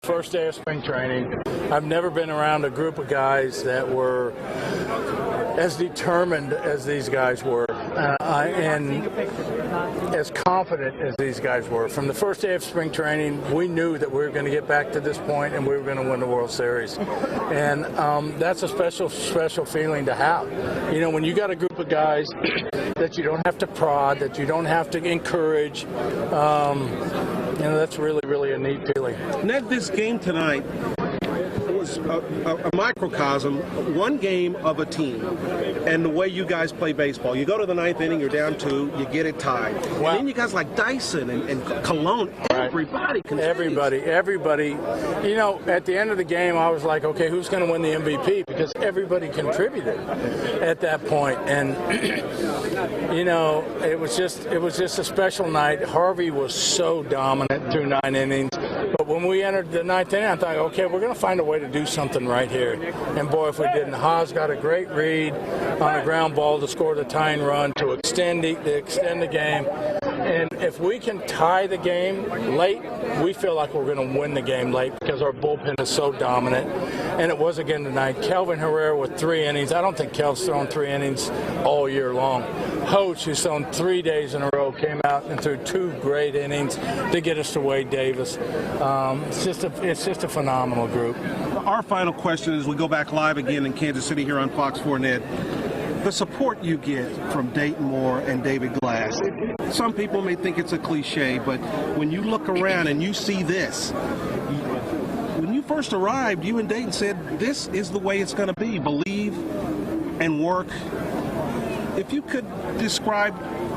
First day of spring training. I've never been around a group of guys that were as determined as these guys were and as confident as these guys were. From the first day of spring training, we knew that we were going to get back to this point and we were going to win the World Series. And that's a special feeling to have. You know, when you got a group of guys that you don't have to prod, that you don't have to encourage, you know, that's really a neat feeling. Ned, this game tonight was a microcosm, one game of a team, and the way you guys play baseball. You go to the ninth inning, you're down 2, you get it tied. Wow. And then you guys like Dyson and Cologne, everybody contributes. Everybody. You know, at the end of the game, I was like, okay, who's going to win the MVP? Because everybody contributed at that point. And, you know, it was just a special night. Harvey was so dominant through 9 innings. But when we entered the ninth inning, I thought, okay, we're going to find a way to do something right here. And boy, if we didn't. Haas got a great read on a ground ball to score the tying run to extend the game. And if we can tie the game late, we feel like we're going to win the game late because our bullpen is so dominant. And it was again tonight. Kelvin Herrera with 3 innings. I don't think Kel's thrown 3 innings all year long. Hoach, who's thrown 3 days in a row, came out and threw 2 great innings to get us to Wade Davis. It's just a phenomenal group. Our final question is, we go back live again in Kansas City here on Fox 4, Ned. The support you get from Dayton Moore and David Glass, some people may think it's a cliche, but when you look around and you see this, when you first arrived, you and Dayton said, this is the way it's going to be. Believe and work. If you could describe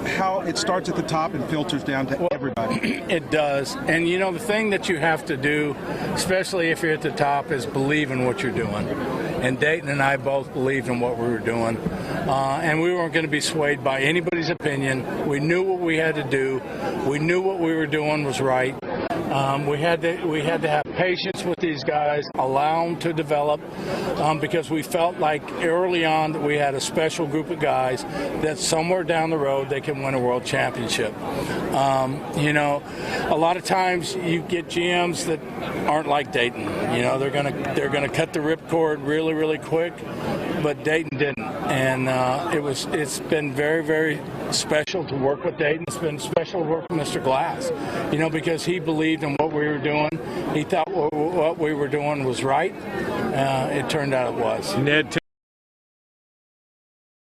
how it starts at the top and filters down to everybody. It does. And, you know, the thing that you have to do, especially if you're at the top, is believe in what you're doing. And Dayton and I both believed in what we were doing. And we weren't going to be swayed by anybody's opinion. We knew what we had to do. We knew what we were doing was right. We had to have patience with these guys, allow them to develop, because we felt like early on that we had a special group of guys that somewhere down the road they can win a world championship. You know, a lot of times you get GMs that aren't like Dayton. You know, they're gonna cut the ripcord really quick, but Dayton didn't. And it's been very special to work with Dayton. It's been special to work with Mr. Glass, you know, because he believed in what we were doing. He thought what we were doing was right. It turned out it was. Ned.